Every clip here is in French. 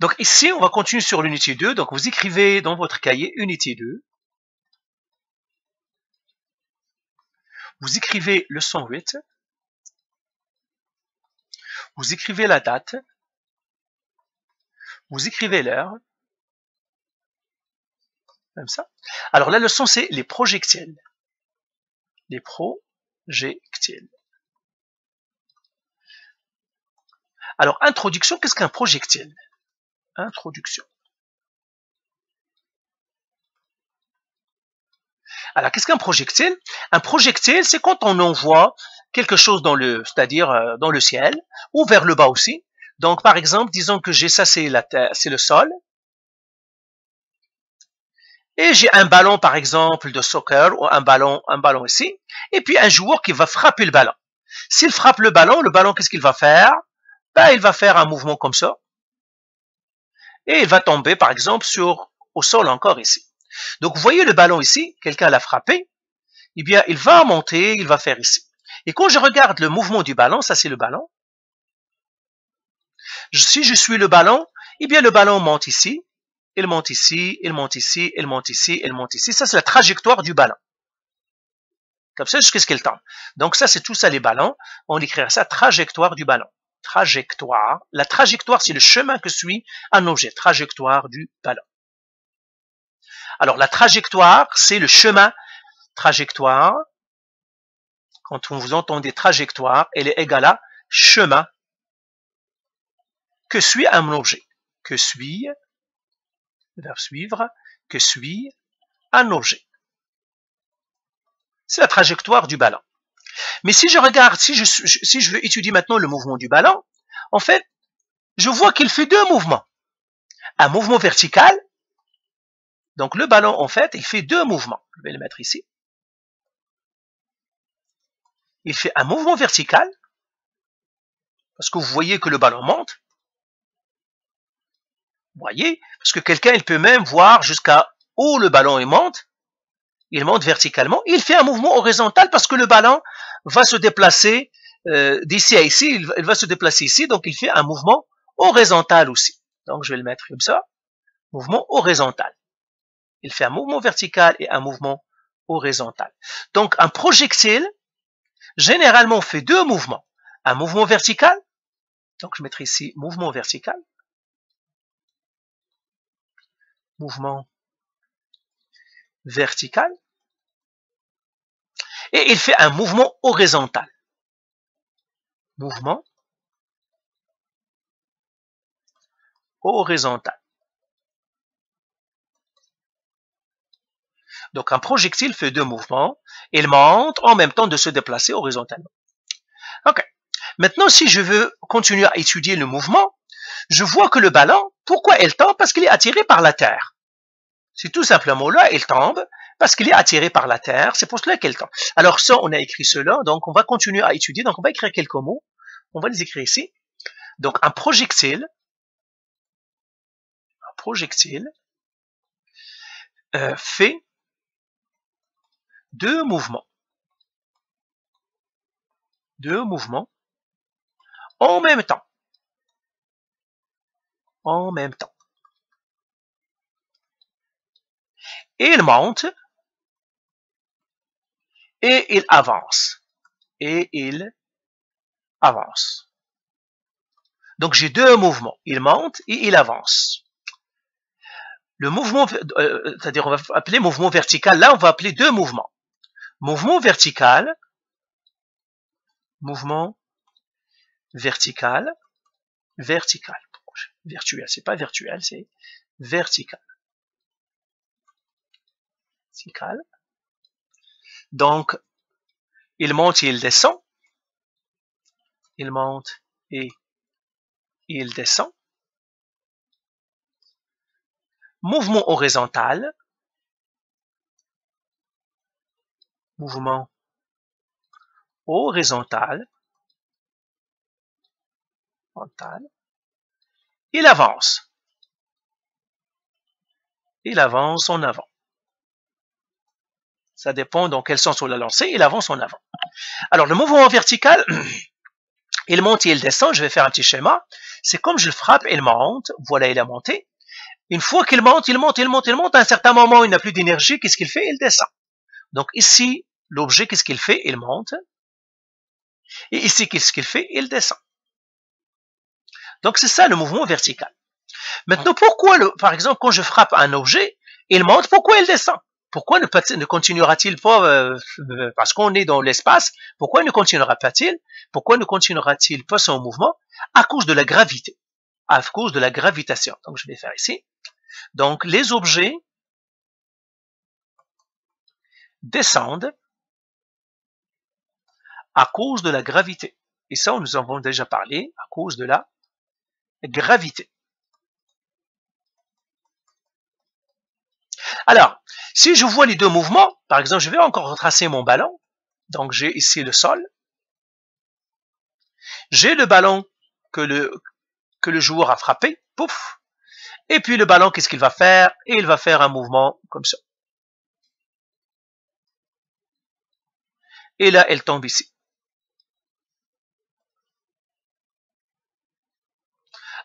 Donc ici, on va continuer sur l'unité 2. Donc vous écrivez dans votre cahier unité 2. Vous écrivez leçon 8. Vous écrivez la date. Vous écrivez l'heure. Comme ça. Alors la leçon, c'est les projectiles. Les projectiles. Alors, introduction, qu'est-ce qu'un projectile? Introduction. Alors, qu'est-ce qu'un projectile? Un projectile, c'est quand on envoie quelque chose dans le, c'est-à-dire dans le ciel, ou vers le bas aussi. Donc, par exemple, disons que j'ai ça, c'est la terre, c'est le sol. Et j'ai un ballon, par exemple, de soccer, ou un ballon ici. Et puis, un joueur qui va frapper le ballon. S'il frappe le ballon, qu'est-ce qu'il va faire? Ben, il va faire un mouvement comme ça. Et il va tomber, par exemple, au sol encore ici. Donc, vous voyez le ballon ici, quelqu'un l'a frappé, eh bien, il va monter, il va faire ici. Et quand je regarde le mouvement du ballon, ça c'est le ballon. Si je suis le ballon, eh bien, le ballon monte ici, il monte ici, il monte ici, il monte ici, il monte ici. Ça, c'est la trajectoire du ballon. Comme ça, jusqu'à ce qu'il tombe. Donc, ça, c'est tout ça, les ballons. On écrira ça, trajectoire du ballon. Trajectoire. La trajectoire, c'est le chemin que suit un objet. Trajectoire du ballon. Alors, la trajectoire, c'est le chemin. Trajectoire, quand vous entendez trajectoire, elle est égale à chemin que suit un objet. Que suit, le verbe suivre, que suit un objet. C'est la trajectoire du ballon. Mais si je regarde, si je veux étudier maintenant le mouvement du ballon, en fait, je vois qu'il fait deux mouvements. Un mouvement vertical. Donc, le ballon, en fait, il fait deux mouvements. Je vais le mettre ici. Il fait un mouvement vertical, parce que vous voyez que le ballon monte. Vous voyez, parce que quelqu'un, il peut même voir jusqu'à où le ballon monte. Il monte verticalement. Il fait un mouvement horizontal parce que le ballon va se déplacer d'ici à ici. Il va se déplacer ici, donc il fait un mouvement horizontal aussi. Donc, je vais le mettre comme ça. Mouvement horizontal. Il fait un mouvement vertical et un mouvement horizontal. Donc, un projectile, généralement, fait deux mouvements. Un mouvement vertical. Donc, je mettrai ici mouvement vertical. Mouvement vertical. Et il fait un mouvement horizontal. Mouvement horizontal. Donc, un projectile fait deux mouvements. Il monte en même temps de se déplacer horizontalement. Ok. Maintenant, si je veux continuer à étudier le mouvement, je vois que le ballon, pourquoi il tombe? Parce qu'il est attiré par la terre. C'est tout simplement là, il tombe parce qu'il est attiré par la terre. C'est pour cela qu'il tombe. Alors ça, on a écrit cela. Donc, on va continuer à étudier. Donc, on va écrire quelques mots. On va les écrire ici. Donc, un projectile fait deux mouvements. Deux mouvements en même temps. En même temps. Et il monte et il avance. Et il avance. Donc, j'ai deux mouvements. Il monte et il avance. Le mouvement, c'est-à-dire on va appeler mouvement vertical. Là, on va appeler deux mouvements. Mouvement vertical. Mouvement vertical. Vertical. Virtuel. C'est pas virtuel, c'est vertical. Vertical. Donc, il monte et il descend. Il monte et il descend. Mouvement horizontal. Mouvement horizontal. Il avance. Il avance en avant. Ça dépend dans quel sens on l'a lancé. Il avance en avant. Alors, le mouvement vertical, Il monte et il descend, je vais faire un petit schéma. C'est comme je le frappe, il monte. Voilà, il a monté. Une fois qu'il monte, à un certain moment, il n'a plus d'énergie, qu'est-ce qu'il fait? Il descend. Donc ici, l'objet, qu'est-ce qu'il fait? Il monte. Et ici, qu'est-ce qu'il fait? Il descend. Donc c'est ça le mouvement vertical. Maintenant, pourquoi, par exemple, quand je frappe un objet, il monte, pourquoi il descend? Pourquoi ne continuera-t-il pas, parce qu'on est dans l'espace, pourquoi ne continuera-t-il pas son mouvement? À cause de la gravité, à cause de la gravitation. Donc je vais faire ici. Donc les objets descendent à cause de la gravité. Et ça, nous en avons déjà parlé, à cause de la gravité. Alors, si je vois les deux mouvements, par exemple, je vais encore retracer mon ballon. Donc, j'ai ici le sol. J'ai le ballon que le joueur a frappé. Pouf. Et puis, le ballon, qu'est-ce qu'il va faire? Et il va faire un mouvement comme ça. Et là, elle tombe ici.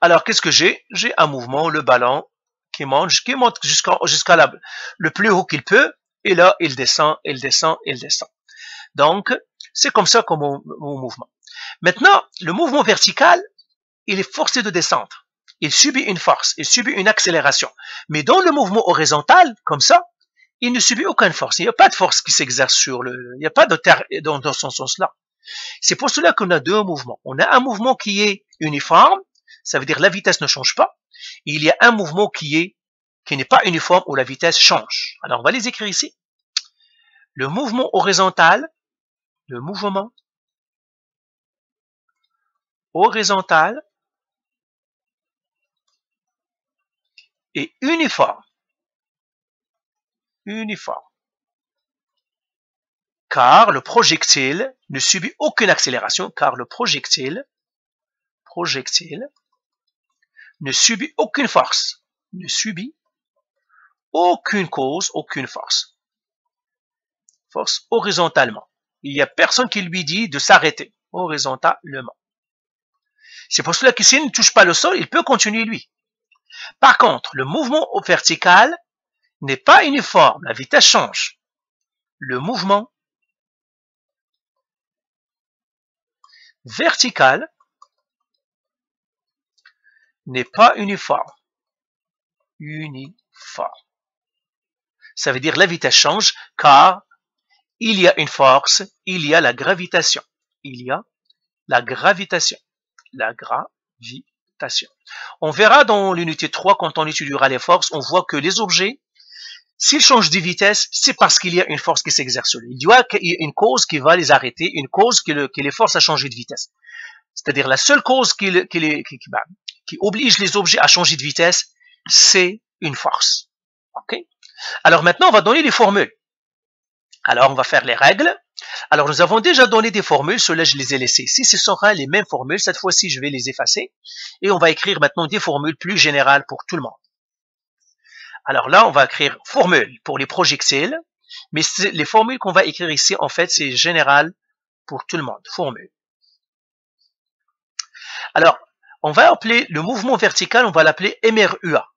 Alors, qu'est-ce que j'ai? J'ai un mouvement, le ballon qui monte jusqu'à le plus haut qu'il peut. Et là, il descend. Donc, c'est comme ça comme mon mouvement. Maintenant, le mouvement vertical, il est forcé de descendre. Il subit une force, il subit une accélération. Mais dans le mouvement horizontal, comme ça, il ne subit aucune force. Il n'y a pas de force qui s'exerce sur il n'y a pas de terre dans son sens-là. C'est pour cela qu'on a deux mouvements. On a un mouvement qui est uniforme, ça veut dire la vitesse ne change pas. Et il y a un mouvement qui n'est pas uniforme où la vitesse change. Alors, on va les écrire ici. Le mouvement horizontal, est uniforme. Car le projectile ne subit aucune accélération, car le projectile ne subit aucune force, ne subit aucune cause, aucune force. Force horizontalement. Il n'y a personne qui lui dit de s'arrêter horizontalement. C'est pour cela que s'il ne touche pas le sol, il peut continuer lui. Par contre, le mouvement vertical n'est pas uniforme, la vitesse change. Le mouvement vertical n'est pas uniforme. Ça veut dire la vitesse change car il y a une force, il y a la gravitation. On verra dans l'unité 3, quand on étudiera les forces, on voit que les objets, s'ils changent de vitesse, c'est parce qu'il y a une force qui s'exerce sur eux. Il y a une cause qui va les arrêter, une cause qui les force à changer de vitesse. C'est-à-dire la seule cause qui oblige les objets à changer de vitesse, c'est une force. Okay? Alors maintenant, on va donner des formules. Alors, on va faire les règles. Alors, nous avons déjà donné des formules. Ceux-là, je les ai laissées ici. Ce sera les mêmes formules. Cette fois-ci, je vais les effacer. Et on va écrire maintenant des formules plus générales pour tout le monde. Alors là, on va écrire formules pour les projectiles. Mais les formules qu'on va écrire ici, en fait, c'est général pour tout le monde. Formule. Alors, on va appeler le mouvement vertical, on va l'appeler MRUA.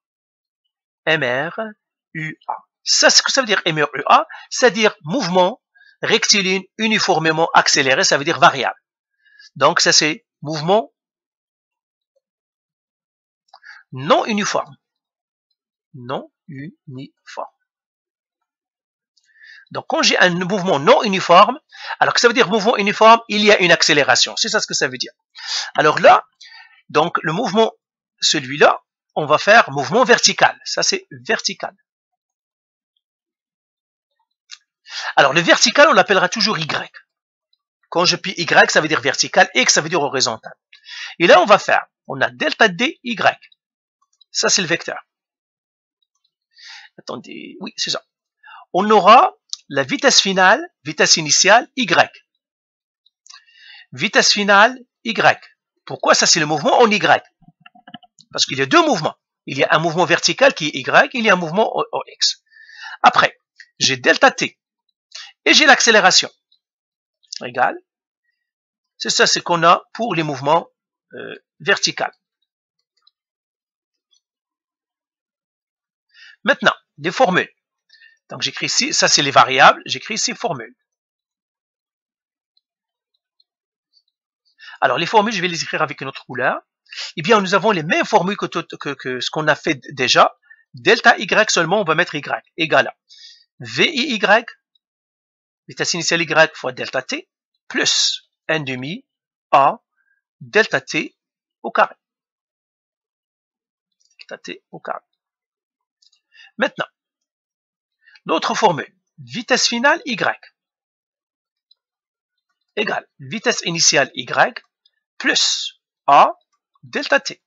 MRUA. Ça, ce que ça veut dire MRUA, c'est-à-dire mouvement rectiligne uniformément accéléré, ça veut dire variable. Donc, ça c'est mouvement non uniforme. Donc, quand j'ai un mouvement non uniforme, alors que ça veut dire mouvement uniforme, il y a une accélération. C'est ça ce que ça veut dire. Alors là, donc le mouvement, celui-là, on va faire mouvement vertical. Ça c'est vertical. Alors le vertical, on l'appellera toujours Y. Quand je plie Y, ça veut dire vertical, X, ça veut dire horizontal. Et là, on a delta D, Y. Ça, c'est le vecteur. Attendez, oui, c'est ça. On aura la vitesse finale, vitesse initiale, Y. Vitesse finale, Y. Pourquoi ça, c'est le mouvement en Y? Parce qu'il y a deux mouvements. Il y a un mouvement vertical qui est Y, il y a un mouvement en X. Après, j'ai delta T. Et j'ai l'accélération. Égale C'est ça ce qu'on a pour les mouvements verticaux. Maintenant, les formules. Donc j'écris ici, ça c'est les variables, j'écris ici formules. Alors les formules, je vais les écrire avec une autre couleur. Eh bien, nous avons les mêmes formules que ce qu'on a fait déjà. Delta Y seulement, on va mettre Y égale à VIY, vitesse initiale Y fois delta T, plus N demi A delta T au carré. Delta T au carré. Maintenant, l'autre formule, vitesse finale Y égale vitesse initiale Y plus A delta T.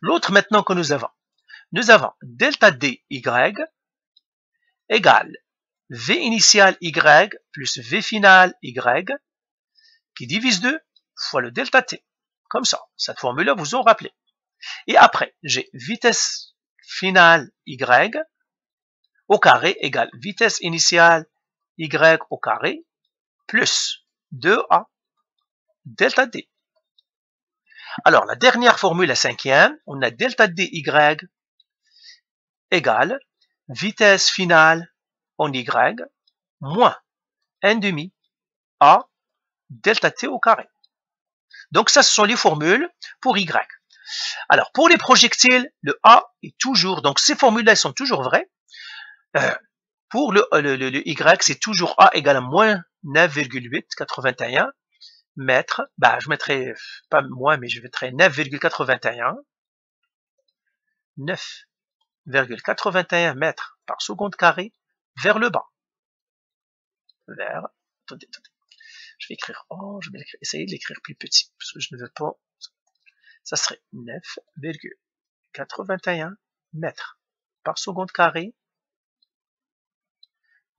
L'autre maintenant que nous avons delta dy égale V initial Y plus V final Y qui divise 2 fois le delta T. Comme ça, cette formule-là vous en rappelez. Et après, j'ai vitesse finale Y au carré égale vitesse initiale Y au carré plus 2A delta D. Alors, la dernière formule, la cinquième, on a delta dy égale vitesse finale en Y moins N demi A delta T au carré. Donc, ça, ce sont les formules pour Y. Alors, pour les projectiles, le A est toujours, donc ces formules-là sont toujours vraies. Pour le Y, c'est toujours A égale à moins 9,881 mètres. Bah, je mettrai, pas moins, mais je mettrai 9,81 mètres par seconde carré vers le bas. Attendez. Je vais écrire, je vais essayer de l'écrire plus petit, parce que je ne veux pas, ça serait 9,81 mètres par seconde carré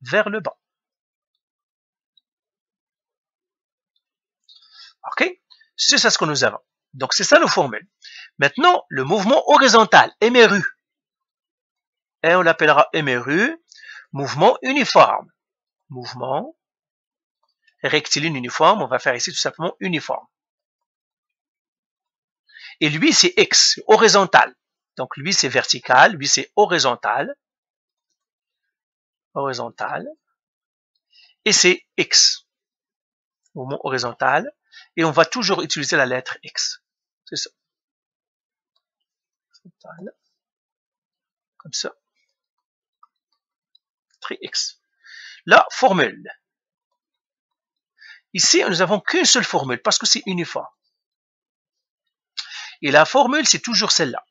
vers le bas. Ok? C'est ça ce que nous avons. Donc c'est ça nos formules. Maintenant, le mouvement horizontal, MRU. Et on l'appellera MRU, mouvement uniforme. Mouvement rectiligne uniforme, on va faire ici tout simplement uniforme. Et lui, c'est X, horizontal. Donc lui, c'est vertical, lui, c'est horizontal. Horizontal. Et c'est X. Mouvement horizontal. Et on va toujours utiliser la lettre X. C'est ça. Horizontal. Comme ça. Trait X. La formule. Ici, nous n'avons qu'une seule formule parce que c'est uniforme. Et la formule, c'est toujours celle-là.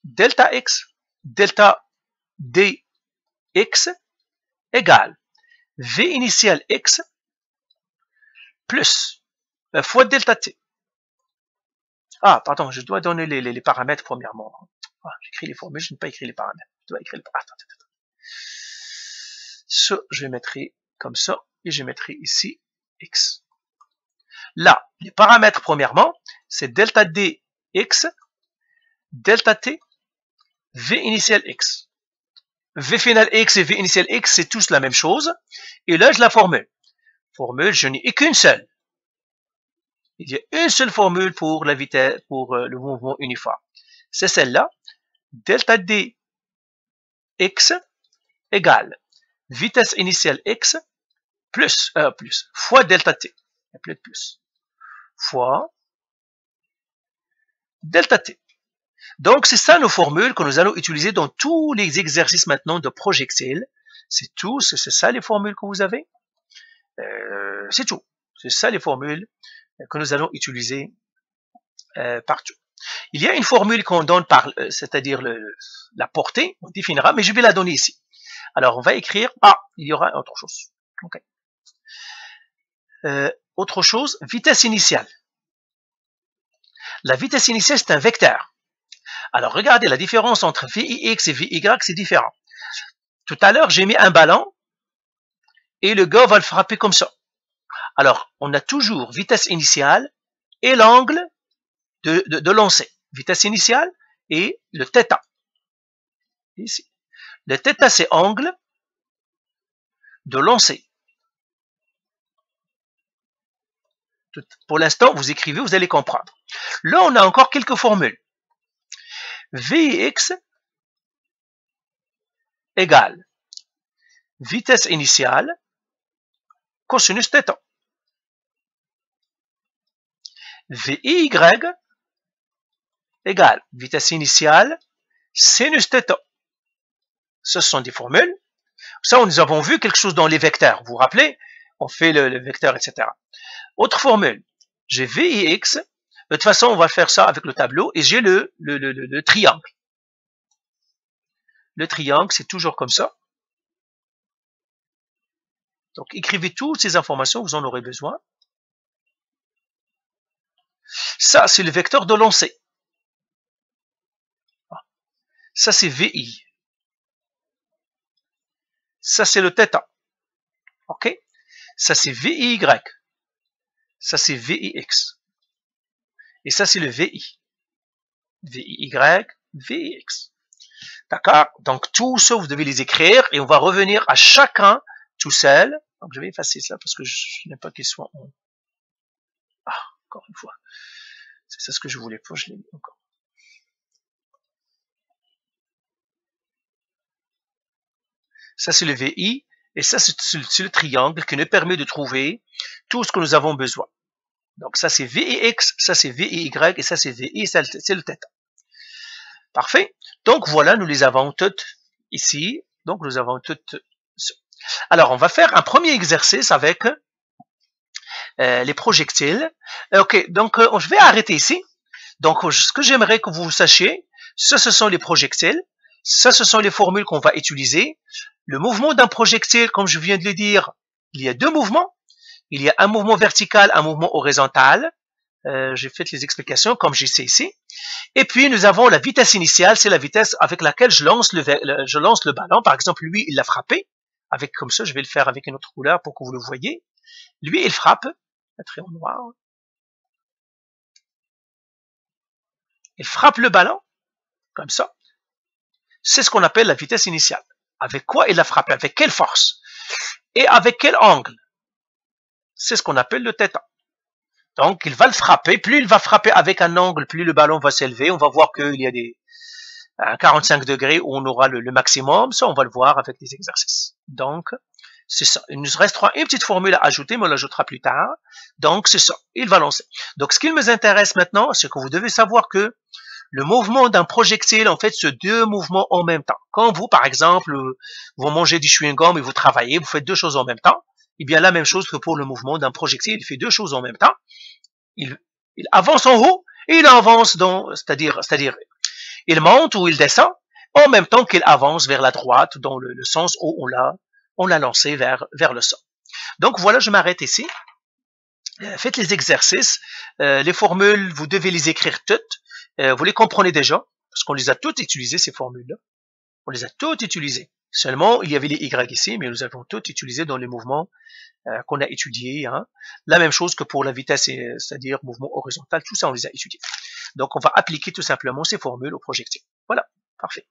Delta X, delta dx égale V initial X plus fois delta T. Ah, pardon, je dois donner les paramètres premièrement. J'écris les formules, je n'ai pas écrit les paramètres. Je dois écrire les paramètres. Attends. Ça, je vais mettre comme ça, et je mettrai ici X. Là, les paramètres premièrement, c'est delta dx, delta T, V initial X. V final X et V initial X, c'est tous la même chose. Et là, je la formule. Formule, je n'ai qu'une seule. Il y a une seule formule pour la vitesse, pour le mouvement uniforme. C'est celle-là. Delta dx égale vitesse initiale X plus fois delta T. Plus fois delta T. Donc, c'est ça nos formules que nous allons utiliser dans tous les exercices maintenant de projectiles. C'est tout, c'est ça les formules que vous avez. C'est tout. C'est ça les formules que nous allons utiliser partout. Il y a une formule qu'on donne par, c'est-à-dire la portée, on définira, mais je vais la donner ici. Alors, on va écrire, il y aura autre chose. Okay. Autre chose, vitesse initiale. La vitesse initiale, c'est un vecteur. Alors, regardez, la différence entre VIX et VY, c'est différent. Tout à l'heure, j'ai mis un ballon et le gars va le frapper comme ça. Alors, on a toujours vitesse initiale et l'angle de lancer. Vitesse initiale et le θ. Ici. Le θ, c'est angle de lancer. Pour l'instant, vous écrivez, vous allez comprendre. Là, on a encore quelques formules. Vx égale vitesse initiale cosinus θ. Vy égale vitesse initiale sinus θ. Ce sont des formules. Ça, nous avons vu quelque chose dans les vecteurs. Vous vous rappelez? On fait le vecteur, etc. Autre formule. J'ai Vix. De toute façon, on va faire ça avec le tableau. Et j'ai le triangle. Le triangle, c'est toujours comme ça. Donc, écrivez toutes ces informations, vous en aurez besoin. Ça, c'est le vecteur de lancée. Ça, c'est VI. Ça, c'est le θ. OK? Ça, c'est VY. Ça, c'est VIX. Et ça, c'est le VI. VIY, VIX. D'accord? Donc, tout ça, vous devez les écrire et on va revenir à chacun tout seul. Donc, je vais effacer ça parce que je n'aime pas qu'il soit en... Ah, encore une fois. C'est ça ce que je voulais pas, je l'ai mis encore. Ça, c'est le VI. Et ça, c'est le triangle qui nous permet de trouver tout ce que nous avons besoin. Donc, ça, c'est VIX, ça, c'est VIY, et ça, c'est VI, c'est le θ. Parfait. Donc, voilà, nous les avons toutes ici. Donc, nous avons toutes... Alors, on va faire un premier exercice avec les projectiles. OK, donc, je vais arrêter ici. Donc, ce que j'aimerais que vous sachiez, ce sont les projectiles. Ça, ce sont les formules qu'on va utiliser. Le mouvement d'un projectile, comme je viens de le dire, il y a deux mouvements. Il y a un mouvement vertical, un mouvement horizontal. J'ai fait les explications comme j'ai sais ici. Et puis, nous avons la vitesse initiale, c'est la vitesse avec laquelle je lance le ballon. Par exemple, lui, il l'a frappé. Avec comme ça, je vais le faire avec une autre couleur pour que vous le voyez. Lui, il frappe. Mettre en noir. Il frappe le ballon, comme ça. C'est ce qu'on appelle la vitesse initiale. Avec quoi il l'a frappé? Avec quelle force? Et avec quel angle? C'est ce qu'on appelle le θ. Donc, il va le frapper. Plus il va frapper avec un angle, plus le ballon va s'élever. On va voir qu'il y a un 45 degrés où on aura le maximum. Ça, on va le voir avec des exercices. Donc, c'est ça. Il nous restera une petite formule à ajouter, mais on l'ajoutera plus tard. Donc, c'est ça. Il va lancer. Donc, ce qui nous intéresse maintenant, c'est que vous devez savoir que le mouvement d'un projectile, en fait, c'est deux mouvements en même temps. Quand vous, par exemple, vous mangez du chewing-gum et vous travaillez, vous faites deux choses en même temps. Eh bien, la même chose que pour le mouvement d'un projectile, il fait deux choses en même temps. Il avance en haut et il avance c'est-à-dire, il monte ou il descend en même temps qu'il avance vers la droite dans le sens où on l'a lancé vers le sol. Donc, voilà, je m'arrête ici. Faites les exercices. Les formules, vous devez les écrire toutes. Vous les comprenez déjà, parce qu'on les a toutes utilisées, ces formules-là. On les a toutes utilisées. Seulement, il y avait les Y ici, mais nous avons toutes utilisées dans les mouvements qu'on a étudiés. Hein. La même chose que pour la vitesse, c'est-à-dire mouvement horizontal, tout ça, on les a étudiés. Donc, on va appliquer tout simplement ces formules au projectile. Voilà, parfait.